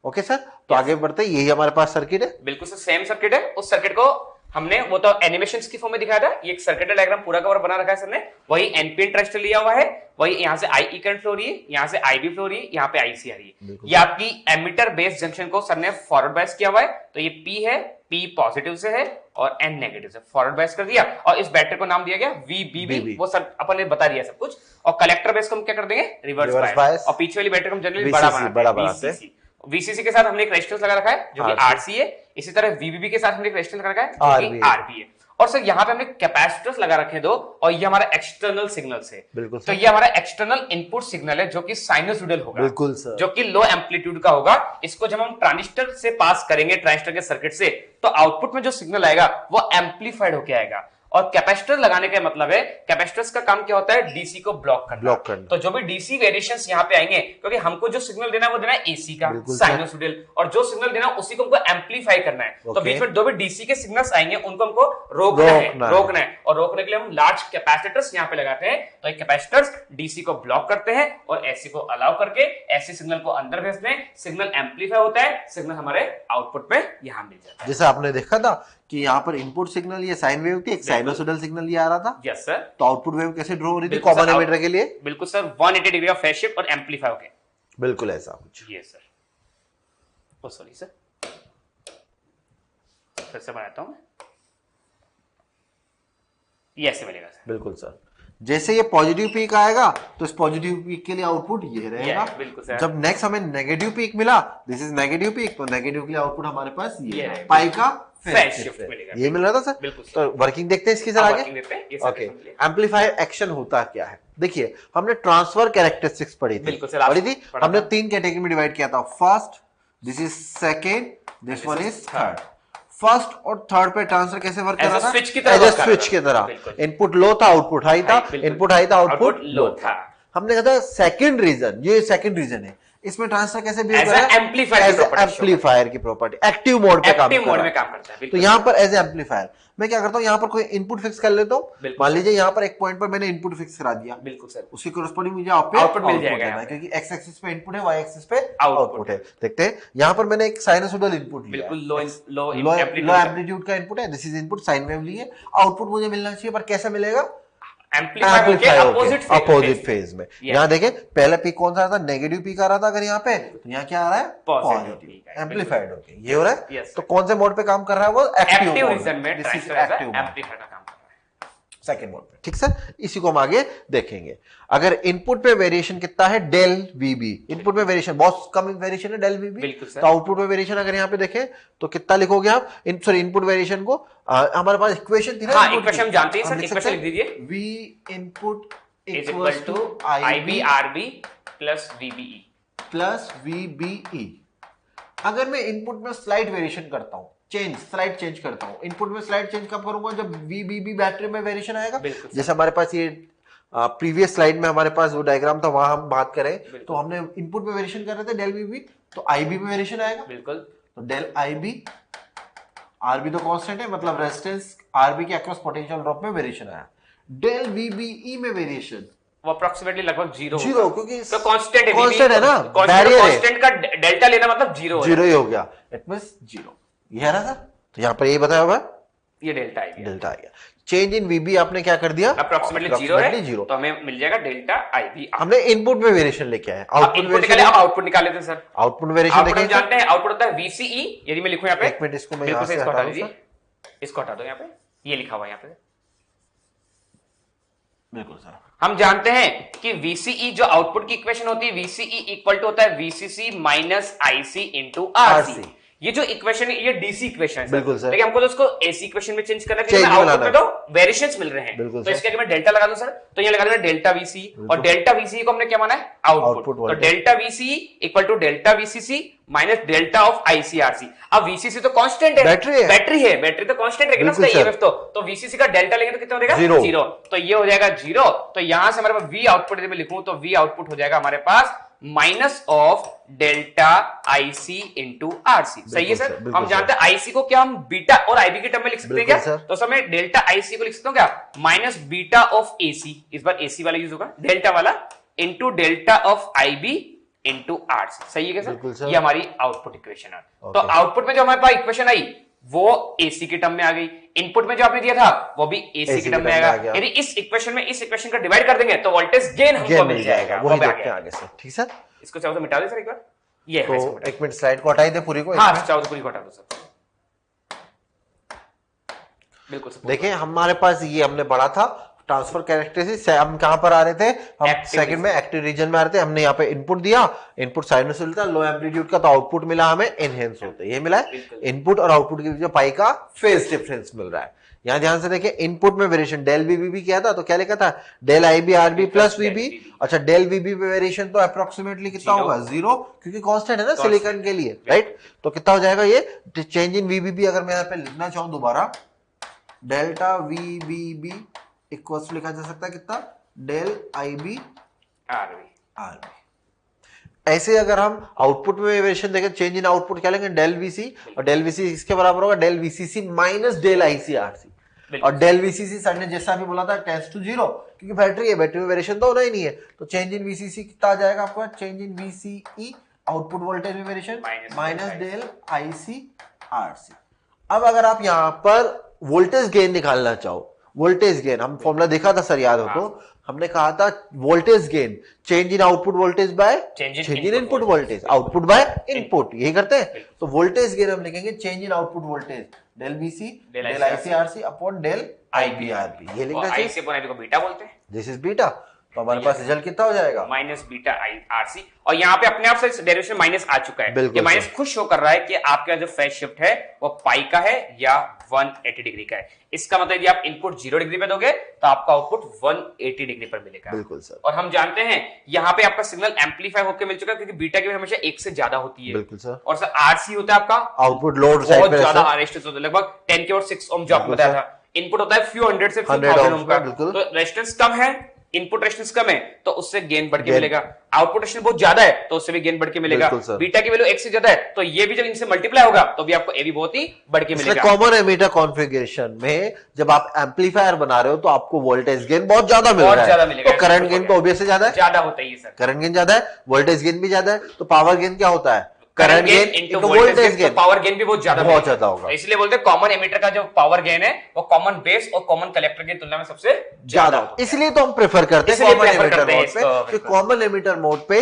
ओके सर, तो आगे बढ़ते हैं, यही हमारे पास सर्किट है। बिल्कुल सर, सेम सर्किट है। उस सर्किट को हमने वो तो एनिमेशंस की फॉर्म में दिखाया था, ये एक सर्किट डायग्राम पूरा कवर बना रखा है सर ने। वही एनपीएन ट्रांजिस्टर लिया हुआ है, वही यहाँ से IE करंट फ्लो रही है, यहाँ से IB फ्लो रही है, यहाँ पे IC आ रही है। ये आपकी एमिटर बेस जंक्शन को सर ने फॉरवर्ड बायस किया हुआ है, तो ये P है, P पॉजिटिव से है और N नेगेटिव से, फॉरवर्ड बायस कर दिया। और इस बैटरी को नाम दिया गया VBB, वो सर अपन ने बता दिया सब कुछ। और कलेक्टर बेस को हम क्या कर देंगे? Reverse bias. और पीछे वाली बैटरी को हम जनरली बड़ा बनाते हैं। VCC के साथ हमने एक रेजिस्टेंस लगा रखा है जो कि RC है। इसी तरह VBB के साथ हमने एक रेजिस्टेंस लगा रखा है जो कि RB है। और सर यहाँ पे हमने कैपेसिटर्स लगा रखे दो, और ये हमारा एक्सटर्नल सिग्नल है। बिल्कुल तो ये हमारा एक्सटर्नल इनपुट सिग्नल है जो कि साइनसॉइडल होगा, बिल्कुल सर, जो कि लो एम्पलीट्यूड का होगा। इसको जब हम ट्रांजिस्टर से पास करेंगे, ट्रांजिस्टर के सर्किट से, तो आउटपुट में जो सिग्नल आएगा वो एम्पलीफाइड होके आएगा। और कैपेसिटर लगाने का मतलब है, कैपेसिटर्स का काम क्या होता है, डीसी को ब्लॉक करना। तो जो भी डीसी वेरिएशंस यहाँ पे आएंगे, क्योंकि हमको जो सिग्नल देना है वो देना है एसी का साइनोसॉइडल, और जो सिग्नल देना है उसी को हमको एम्पलीफाई करना है। तो बीच में जो भी डीसी के सिग्नल्स आएंगे उनको हमको रोकना है, और रोकने के लिए हम लार्ज कैपेसिटर्स यहाँ पे लगाते हैं। तो ये कैपेसिटर्स डीसी को ब्लॉक करते हैं और एसी को अलाउ करके एसी सिग्नल को अंदर भेजते हैं, सिग्नल एम्पलीफाई होता है, सिग्नल हमारे आउटपुट में यहाँ मिल जाता है। जैसे आपने देखा था कि यहाँ पर इनपुट सिग्नल ये साइन वेव थी, एक साइनोसॉइडल सिग्नल ये आ रहा था। Yes sir. तो आउटपुट वेव कैसे ड्रॉ हो रही थी कॉमन एमिटर के लिए? बिल्कुल sir, 180 degree of phase shift और एम्पलीफाई होके। बिल्कुल ऐसा कुछ। Yes sir. Oh sorry sir, फिर से बनाता हूं। ये ऐसे मिलेगा सर। बिल्कुल सर। जैसे ये पॉजिटिव पीक आएगा तो इस पॉजिटिव पीक के लिए आउटपुट ये रहेगा। बिल्कुल सर। जब नेक्स्ट हमें नेगेटिव पीक मिला, दिस इज नेगेटिव पीक, तो नेगेटिव के लिए आउटपुट हमारे पास ये है, पाई का फेज शिफ्ट मिलेगा। ये मिल रहा था सर। बिल्कुल सर। तो वर्किंग देखते हैं इसकी जरा आगे। ओके, एम्पलीफायर एक्शन होता क्या है? देखिए, हमने ट्रांसफर कैरेक्टरिस्टिक्स पढ़ी थी। पढ़ी थी हमने 3 कैटेगरी में डिवाइड किया था। First, this is second, this one is third. First और थर्ड पे ट्रांसफर कैसे वर्क कर रहा था? स्विच की तरह। इनपुट लो था, आउटपुट हाई था, इनपुट हाई था, आउटपुट लो था। हमने कहा था सेकंड रीजन, ये सेकंड रीजन है, इसमें ट्रांसफर कैसे बिहेव कर रहा है? एम्पलीफायर की प्रॉपर्टी, एक्टिव मोड पे काम करता है। तो यहाँ पर एज एम्पलीफायर मैं क्या करता हूँ, यहाँ पर कोई इनपुट फिक्स कर लेता हूँ। मान लीजिए यहाँ पर एक पॉइंट पर मैंने इनपुट फिक्स करा दिया। बिल्कुल सर। उसकी कोरस्पॉन्डिंग मुझे आउटपुट मिल जाएगा, क्योंकि एक्स एक्सिस पे इनपुट है, वाई एक्सिस पे आउटपुट है। देखते हैं, यहाँ पर मैंने एक साइनोसॉइडल इनपुट लिया, लो एम्पलीट्यूड का इनपुट है, this is input, sine wave ली है, आउटपुट मुझे मिलना चाहिए, पर कैसा मिलेगा? अपोजिट फेज में। यहाँ देखें, पहला पीक कौन सा था? नेगेटिव पीक आ रहा था। अगर यहाँ पे तो यहाँ क्या आ रहा है? पॉजिटिव, एम्पलीफाइड होके ये हो रहा है। तो कौन से मोड पे काम कर रहा है वो? एक्टिव रीजन में एम्पलीफायर का काम कर रहा है सेकंड मोड पे। ठीक सर, इसी को हम आगे देखेंगे। अगर इनपुट पे वेरिएशन कितना है? डेल वीबी। इनपुट में वेरिएशन बहुत कम वेरिएशन है, डेल वीबी। तो आउटपुट में वेरिएशन अगर यहाँ पे देखें तो कितना लिखोगे आप? सॉरी, इनपुट वेरिएशन को हमारे पास इक्वेशन थी ना। हाँ, इक्वेशन हम जानते हैं सर, इक्वेशन लिख दीजिए। V input equal to IB RB plus VBE plus VBE। अगर मैं इनपुट में स्लाइड वेरिएशन करता हूं, स्लाइड चेंज करता हूं, इनपुट में स्लाइड चेंज कब करूंगा? जब VBB बैटरी में वेरिएशन आएगा। जैसे हमारे पास ये प्रीवियस स्लाइड में हमारे पास वो डायग्राम था, वहां हम बात करें तो हमने इनपुट में वेरिएशन कर रहे थे डेल VB, तो IB में वेरिएशन आएगा। बिल्कुल। तो डेल IB, RB तो कांस्टेंट है, मतलब रेजिस्टेंस RB के अक्रॉस पोटेंशियल ड्रॉप में वेरिएशन आया। डेल VBE में वेरिएशन वो अप्रोक्सीमेटली लगभग जीरो, क्योंकि तो कांस्टेंट है ना, बैरियर है। कांस्टेंट का डेल्टा लेना मतलब जीरो ही हो गया, इट मींस जीरो। ये है ना सर? तो यहाँ पर ये बताया हुआ, ये डेल्टा आ गया। चेंज इन VB आपने क्या कर दिया? अप्रोक्सीमेटली जीरो है, तो हमें मिल जाएगा डेल्टा IB। हमने इनपुट में वेरिएशन लेके आए, आउटपुट निकाले थे सर। आउटपुट वेरिएशन देखें, जानते हैं आउटपुट होता है VCE। यदि मैं लिखूं यहाँ पे, एक मिनट, इसको मैं यहाँ से हटा दीजिए, इसको हटा दो, यहाँ पे ये लिखा हुआ है यहाँ पे। बिल्कुल सर। हम जानते हैं कि VCE जो आउटपुट की इक्वेशन होती है, VCE इक्वल टू होता है VCC minus IC into RC। ये जो इक्वेशन है ये डीसी इक्वेशन है, बिल्कुल सर। लेकिन हमको तो उसको एसी इक्वेशन में चेंज करना है, आउटपुट में तो वेरिएशंस मिल रहे हैं। तो इसके अगर मैं डेल्टा लगा दूं सर, तो ये लगा दूंगा डेल्टा VCE, और डेल्टा VCE को हमने क्या माना है? आउटपुट। तो delta VCE equal to delta VCC minus delta of ICRC। अब VCC तो कांस्टेंट है, बैटरी तो कांस्टेंट रहेगी ना उसका ईएमएफ। तो VCC का डेल्टा लेंगे तो कितना हो जाएगा? जीरो। तो ये हो जाएगा जीरो। तो यहां से हमारे पास V आउटपुट, यदि मैं लिखूं तो V आउटपुट हो जाएगा हमारे पास minus of delta IC into RC। सही है सर? हम जानते हैं IC को क्या हम बीटा और IB के टर्म में लिख सकते हैं क्या? तो समय डेल्टा IC को लिख सकते हो क्या? माइनस बीटा ऑफ AC, इस बार AC वाला यूज होगा, डेल्टा वाला, into delta of IB into RC। सही है क्या सर? ये हमारी आउटपुट इक्वेशन है। तो आउटपुट में जो हमारे पास इक्वेशन आई वो AC के टर्म में आ गई, इनपुट में जो आपने दिया था वो भी AC के टर्म में आएगा। यदि इस इक्वेशन का डिवाइड कर देंगे तो वोल्टेज गेन हमको मिल जाएगा। वही देखते हैं आगे से। ठीक सर, इसको चाहो तो मिटा दे सर एक बार। ये तो एक मिनट, स्लाइड को हटाई दे पूरी को। हाँ, चाहो तो पूरी को हटा दो सर। बिल्कुल सर। देखिए, हमारे पास ये हमने पढ़ा था ट्रांसफर कैरेक्टरिस्टिक्स। हम कहां पर आ रहे थे? हम सेकंड में एक्टिव रीजन में आ रहे थे। हमने यहाँ पे इनपुट दिया, इनपुट साइनोसॉइडल था, लो एम्पलीट्यूड का, तो आउटपुट मिला हमें एनहेंस होते। ये मिला है इनपुट और आउटपुट के बीच में पाई का फेज डिफरेंस मिल रहा है। यहां ध्यान से देखिए, इनपुट में वेरिएशन डेल VBB किया था तो क्या लिखा था? Del IB RB plus VB। अच्छा, डेल VB में वेरिएशन तो अप्रोक्सीमेटली कितना होगा? जीरो, क्योंकि कांस्टेंट है ना सिलिकॉन के लिए, राइट? तो कितना हो जाएगा ये? चेंज इन VBB अगर मैं यहाँ पे लिखना चाहूं दोबारा, delta V B B equals लिखा जा सकता है कितना, del I B R B. ऐसे अगर हम आउटपुट में वेरिएशन देखें, चेंज इन आउटपुट क्या लेंगे, डेल वीसी, और डेल वीसी इसके बराबर होगा del VCC minus del ICRC, और डेल वीसीसी सर ने जैसा भी बोला था टेंड्स टू 0, क्योंकि बैटरी है, बैटरी में वेरिएशन तो होना ही नहीं है, तो चेंज इन वीसीसी कितना आ जाएगा आपका, change in VCE output voltage में वेरिएशन माइनस डेल आईसीआरसी। अब अगर आप यहां पर वोल्टेज गेन निकालना चाहो, वोल्टेज गेन हम फॉर्मूला देखा था सर, याद हो तो हमने कहा था voltage gain change in output voltage by change in input voltage, output by input, यही करते हैं। तो वोल्टेज गेन हम लिखेंगे change in output voltage del VC del ICRC upon del IBRB, ये लिखना चाहिए। आईसी अपॉन आईबी को बीटा बोलते हैं, दिस इज बीटा, तो हमारे पास रिजल्ट कितना हो जाएगा, माइनस बीटा आरसी, और यहाँ पे अपने आप से डेरिवेशन माइनस आ चुका है, ये माइनस खुद शो कर रहा है कि आपका जो फेज शिफ्ट है वो पाई का है या 180 डिग्री का है। इसका मतलब यदि आप इनपुट 0 डिग्री पे दोगे तो आपका आउटपुट 180 डिग्री पर मिलेगा। बिल्कुल सर। और हम जानते हैं यहाँ पे आपका सिग्नल एम्पलीफाई होकर मिल चुका है, क्योंकि बीटा की वैल्यू हमेशा 1 से ज्यादा होती है। बिल्कुल सर। और सर आरसी होता है आपका आउटपुट लोड साइड बहुत पे ज्यादा रेजिस्टेंस होता है, लगभग 10 के और 6 ओम जो आपको बताया था। इनपुट होता है फ्यू हंड्रेड से फ्यू थाउजेंड ओम का, तो रेजिस्टेंस कम है, इनपुट रेजिस्टेंस कम है, तो उससे गेन बढ़ के मिलेगा। आउटपुट रेजिस्टेंस बहुत ज्यादा है तो उससे भी गेन बढ़ के मिलेगा। बीटा की वैल्यू 1 से ज्यादा है तो ये भी जब इनसे मल्टीप्लाई होगा तो भी आपको ए भी बहुत ही बढ़ के मिलेगा। कॉमन एमीटर कॉन्फ़िगरेशन में जब आप एम्पलीफायर बना रहे हो तो आपको वोल्टेज गेन बहुत ज्यादा मिल रहा है, तो करंट गेन तो ऑब्वियसली ज्यादा होता है सर, करंट गेन ज्यादा है, वोल्टेज गेन भी ज्यादा है, तो पावर गेन क्या होता है, current gain into voltage gain, power gain भी बहुत ज्यादा होगा। इसलिए बोलते हैं कॉमन एमीटर का जो पावर गेन है वो कॉमन बेस और कॉमन कलेक्टर की तुलना में सबसे ज्यादा, इसलिए तो हम प्रेफर करते हैं कॉमन एमीटर मोड पे, कि कॉमन एमीटर मोड पे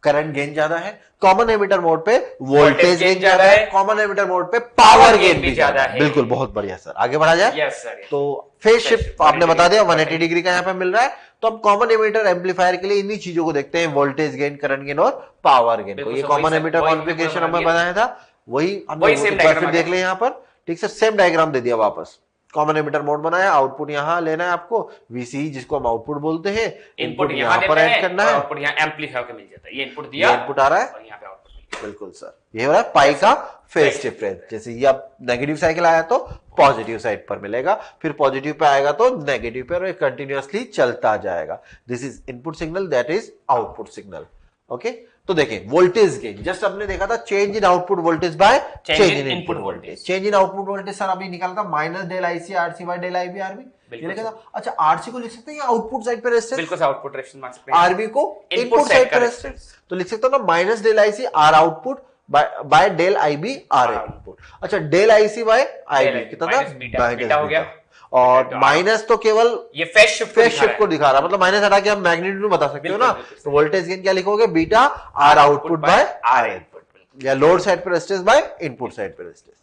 करंट गेन ज्यादा है, कॉमन एमीटर मोड पे वोल्टेज गेन ज्यादा है, कॉमन एमीटर मोड पे पावर गेन भी ज्यादा है। बिल्कुल, बहुत बढ़िया सर, आगे बढ़ा जाए। Yes sir. तो फेज शिफ्ट आपने बता दिया 180 डिग्री का यहाँ पे मिल रहा है, तो अब कॉमन एमीटर एम्पलीफायर के लिए इन्हीं चीजों को देखते हैं, वोल्टेज गेन, करंट गेन और पावर गेन को। ये कॉमन एमीटर कॉन्फ़िगरेशन हमने बनाया था, वही हमने फिर देख लिया यहाँ पर। ठीक सर, सेम डायग्राम दे दिया वापस, कॉमन एमीटर मोड बनाया, आउटपुट यहाँ लेना है आपको वीसी जिसको हम आउटपुट बोलते हैं, इनपुट यहाँ पर ऐड करना है, आउटपुट यहाँ एम्पलीफाई होकर मिल जाता है, ये इनपुट दिया, इनपुट आ रहा है और यहाँ पे आउटपुट। बिल्कुल सर, ये हो रहा है पाई का फेज डिफरेंस। जैसे ये अब नेगेटिव साइकिल आया तो पॉजिटिव साइड पर मिलेगा, फिर पॉजिटिव पे आएगा तो नेगेटिव पे, और ये कंटिन्यूअसली चलता जाएगा। This is input signal, that is output signal. Okay, तो देखें वोल्टेज गेन जस्ट हमने देखा था change in output voltage by change in input voltage. Change in output voltage sir अभी निकाला था minus del IC RC by del IB RB, ये लिखा था। अच्छा, आरसी को लिख सकते हैं या आउटपुट साइड पे रेजिस्टेंस? बिल्कुल आउटपुट रेजिस्टेंस मान सकते हैं, आरबी को इनपुट साइड पे रेजिस्टेंस, तो लिख सकते हो ना minus del IC R output by del IB R input. अच्छा, डेल आईसी बाय आईबी कितना था, बीटा हो गया, और माइनस तो केवल ये फेज शिफ्ट को दिखा रहा है, मतलब माइनस हटा के हम मैग्नीट्यूड बता सकते हो ना। तो वोल्टेज गेन क्या लिखोगे, beta R output by R input, या लोड साइड पे रेजिस्टेंस बाय इनपुट साइड पे रेजिस्टेंस।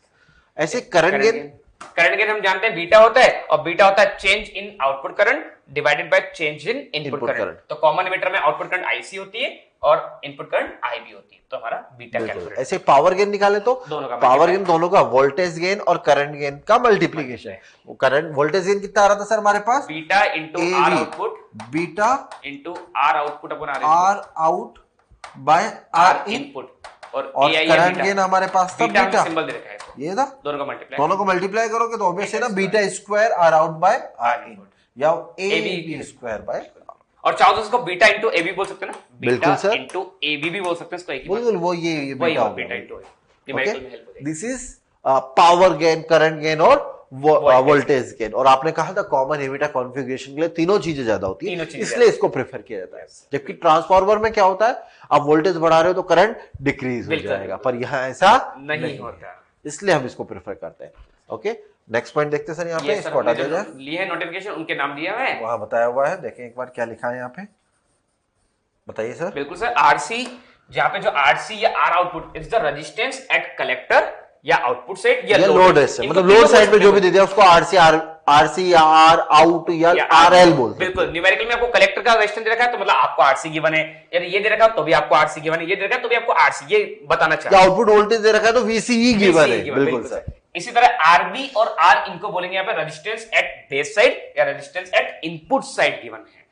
ऐसे करंट गेन हम जानते हैं बीटा होता है, और बीटा होता है change in output current divided by change in input current. तो कॉमन एमीटर में आउटपुट करंट आईसी होती है और इनपुट करंट आईबी होती है, तो हमारा बीटा कैलकुलेट। ऐसे पावर गेन निकाले तो पावर गेन दोनों का, वोल्टेज गेन और करंट गेन का मल्टीप्लीकेशन। वो करंट वोल्टेज गेन कितना आ रहा था सर हमारे पास, beta into R output, beta into R output upon R out by R input, और करंट गेन हमारे पास था बीटा, सिंबल दे रखा है ये था, दोनों को मल्टीप्लाई करोगे तो ऑब्वियसली ना beta square R out by R in, या ए बी स्क्वायर बाय, और चाहो तो उसको बीटा इंटू ए बी बोल सकते हैं ना, बिल्कुल सर, इंटू ए बी भी बोल सकते हैं इसको, एक ही बिल्कुल वो ये beta into this is power gain, current gain और वोल्टेज गेन। और आपने कहा था कॉमन एमीटर कॉन्फ़िगरेशन के लिए तीनों चीजें ज्यादा होती है, इसलिए इसको प्रेफर किया जाता है। जबकि ट्रांसफार्मर में क्या होता है, आप वोल्टेज बढ़ा रहे हो तो करंट डिक्रीज हो जाएगा, पर यहाँ ऐसा नहीं होता, इसलिए हम इसको प्रेफर करते हैं। ओके, नेक्स्ट पॉइंट देखते हैं सर, यहाँ पे इसको हटा दिया जाए, लिए नोटिफिकेशन उनके नाम दिया हुआ है, वहां बताया हुआ है, देखें एक बार क्या लिखा है यहाँ पे, बताइए सर। बिल्कुल सर, आरसी, जहाँ पे जो आरसी या R output is the resistance at collector या आउटपुट साइड या लोड रेजिस्टेंस, मतलब लोड साइड पे जो भी दे दिया उसको आरसी या आर आउट या आरएल बोलते हैं। बिल्कुल, न्यूमेरिकल में आपको कलेक्टर का रेजिस्टेंस दे रखा है तो मतलब आपको आरसी गिवन है, यदि ये दे रखा है तो भी आपको आरसी गिवन है, ये दे रखा है तो भी आपको आरसी, ये बताना चाहिए। आउटपुट वोल्टेज दे रखा है तो वीसीई गिवन है, बिल्कुल सर। इसी तरह आरबी और आर इनको बोलेंगे यहाँ पे रेजिस्टेंस एट बेस साइड या resistance at input side given है।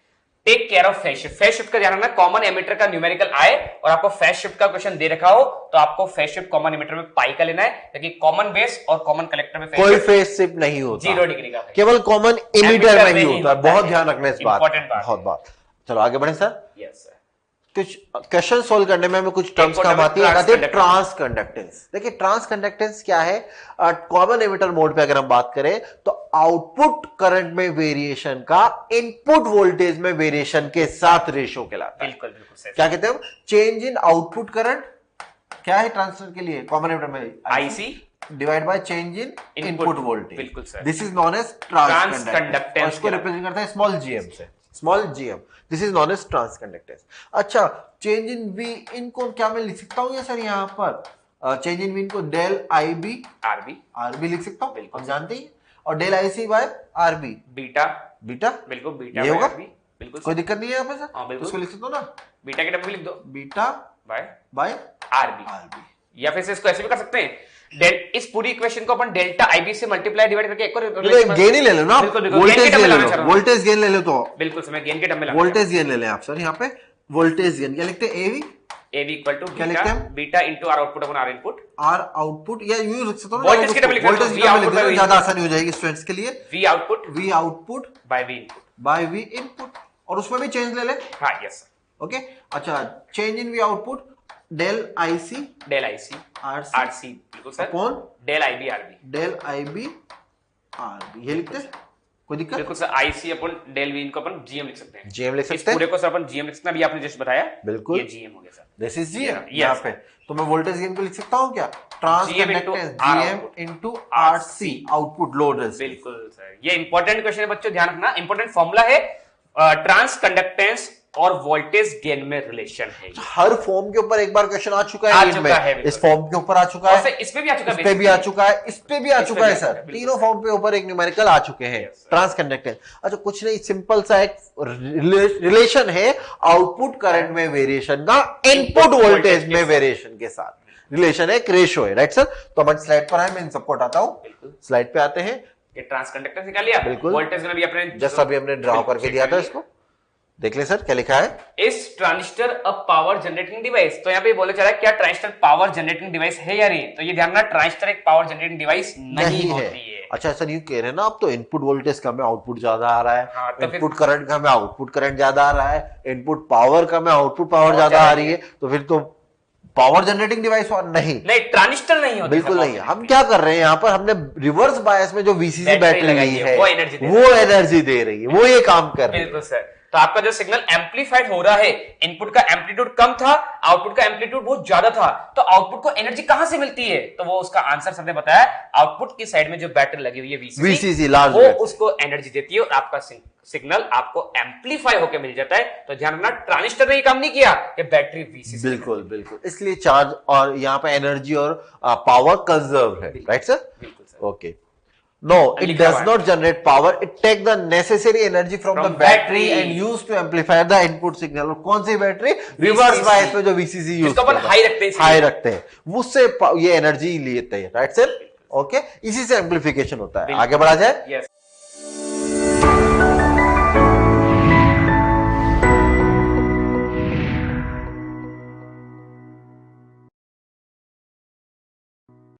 Take care of phase shift. Phase shift का ध्यान रखना, कॉमन एमिटर का न्यूमेरिकल आए और आपको फेज शिफ्ट का क्वेश्चन दे रखा हो तो आपको फेज शिफ्ट कॉमन एमिटर में पाई का लेना है, क्योंकि कॉमन बेस और कॉमन कलेक्टर में कोई फेज शिफ्ट नहीं होता, 0 डिग्री का, केवल कॉमन एमिटर में ही होता है। बहुत ध्यान रखना इस बात, बहुत बात। चलो आगे बढ़े सर। Yes sir. कुछ क्वेश्चन सोल्व करने में हमें कुछ टर्म्स काम आती है, ट्रांस कंडक्टेंस। देखिए ट्रांस कंडक्टेंस क्या है, कॉमन एमिटर मोड पे अगर हम बात करें तो आउटपुट करंट में वेरिएशन का इनपुट वोल्टेज में वेरिएशन के साथ रेशो कहलाता है। बिल्कुल बिल्कुल। क्या कहते हैं, चेंज इन आउटपुट करंट क्या है ट्रांसफर के लिए कॉमन एमिटर में, IC divide by change in input voltage. बिल्कुल sir. This is known as transconductance, उसको रिप्रेजेंट करता है स्मॉल जीएम से, small gm. This is known as transconductance. अच्छा, चेंज इन वी इनको क्या मैं लिख सकता हूं या सर यहाँ पर चेंज इन वी इनको डेल आई बी आरबी लिख सकता हूं, हम जानते ही, और del I C by RB beta बिल्कुल बीटा ये होगा, बिल्कुल कोई दिक्कत नहीं है यहाँ पे सर। हाँ, उसको लिख सकते हो ना, बीटा के टर्म में लिख दो, बीटा बाय आरबी। या फिर इसको ऐसे भी कर सकते हैं, इस पूरी इक्वेशन को अपन डेल्टा आईबी से मल्टीप्लाई डिवाइड करके एक और गेन ही ले लो ना, वोल्टेज गेन ले लो, वोल्टेज गेन ले लो तो बिल्कुल समय गेन के टर्म में वोल्टेज गेन ले लें आप सर। यहाँ पे वोल्टेज गेन क्या लिखते हैं, एवी इक्वल टू क्या लिखते हैं, beta into R output upon R input, R output या यूं लिख सकते हो ना, वोल्टेज के टर्म में लिखना, वोल्टेज के टर्म में लिख दो, ज्यादा आसानी हो जाएगी स्टूडेंट्स के लिए। V output by V input और उसमें भी चेंज ले ले। हाँ यस ओके। अच्छा, change in V output del IC RC बिल्कुल sir, upon del IB RB ये लिखते हैं, कोई दिक्कत? बिल्कुल sir, IC upon del V इनको अपन जीएम लिख सकते हैं, जीएम लिख सकते हैं, पूरे को सर अपन जीएम लिख सकते हैं, अभी आपने जस्ट बताया बिल्कुल, ये जीएम हो गया सर, दिस इज जीएम। यहाँ पे तो मैं वोल्टेज गेन को लिख सकता हूँ क्या, transconductance GM into RC output load. बिल्कुल सर, ये इंपॉर्टेंट क्वेश्चन है बच्चों, ध्यान रखना, इंपॉर्टेंट फॉर्मूला है, ट्रांस कंडक्टेंस और वोल्टेज गेन में रिलेशन है। हर फॉर्म के ऊपर एक बार क्वेश्चन आ चुका है, इस फॉर्म के ऊपर आ चुका है, इस पे भी आ चुका है, इस पे भी आ चुका है, इस पे भी आ चुका है सर, तीनों फॉर्म पे ऊपर एक न्यूमेरिकल आ चुके हैं, ट्रांस कंडक्टेंस। अच्छा, कुछ नहीं, सिंपल सा एक रिलेशन है आउटपुट करंट में वेरिएशन का इनपुट वोल्टेज में वेरिएशन के साथ, रिलेशन है, एक रेशो है, राइट सर। तो हम स्लाइड पर आए, मैं इन सबको हटाता हूं, स्लाइड पे आते हैं। ये ट्रांस कंडक्टेंस निकाल लिया, बिल्कुल, वोल्टेज में भी अपने जस्ट अभी हमने ड्रॉ करके दिया था, इसको देख ले सर क्या लिखा है, इस transistor a power generating device. तो यहाँ पे बोले जा रहा है क्या ट्रांजिस्टर पावर जनरेटिंग डिवाइस है या नहीं, तो ये ध्यान रखना, ट्रांजिस्टर एक पावर जनरेटिंग डिवाइस नहीं होती है। अच्छा सर, यू कह रहे हैं ना आप, तो इनपुट वोल्टेज कम है, आउटपुट ज्यादा आ रहा है, हाँ, तो इनपुट करंट कम है, आउटपुट करंट ज्यादा आ रहा है, इनपुट पावर कम है, आउटपुट पावर ज्यादा आ रही है, तो फिर तो पावर जनरेटिंग डिवाइस नहीं, ट्रांजिस्टर नहीं होती, बिल्कुल नहीं। हम क्या कर रहे हैं यहाँ पर, हमने रिवर्स बायस में जो वीसीसी बैटरी लगाई है वो एनर्जी दे रही है, वो ये काम कर रही है। बिल्कुल सर, तो आपका जो सिग्नल एम्पलीफाइड हो रहा है, इनपुट का एम्पलीट्यूड कम था, आउटपुट का एम्पलीट्यूड बहुत ज्यादा था, तो आउटपुट को एनर्जी कहां से मिलती है, तो वो उसका आंसर सबने बताया, आउटपुट की साइड में जो बैटरी लगी हुई है वीसीसी वो उसको एनर्जी देती है और आपका सिग्नल आपको एम्पलीफाई होकर मिल जाता है। तो ध्यान रखना, ट्रांजिस्टर ने ये काम नहीं किया, ये बैटरी वीसीसी। बिल्कुल बिल्कुल, इसलिए चार्ज और यहाँ पे एनर्जी और पावर कंजर्व है, राइट सर? बिल्कुल sir. Okay, no, it does not generate power, it take the necessary energy from the battery and use to amplify the input signal। और कौन सी बैटरी, रिवर्स बायस में जो VCC use करते हैं, high रखते हैं, उससे ये एनर्जी लेते हैं, राइट सर? ओके, इसी से एम्पलीफिकेशन होता है। आगे बढ़ा जाए। यस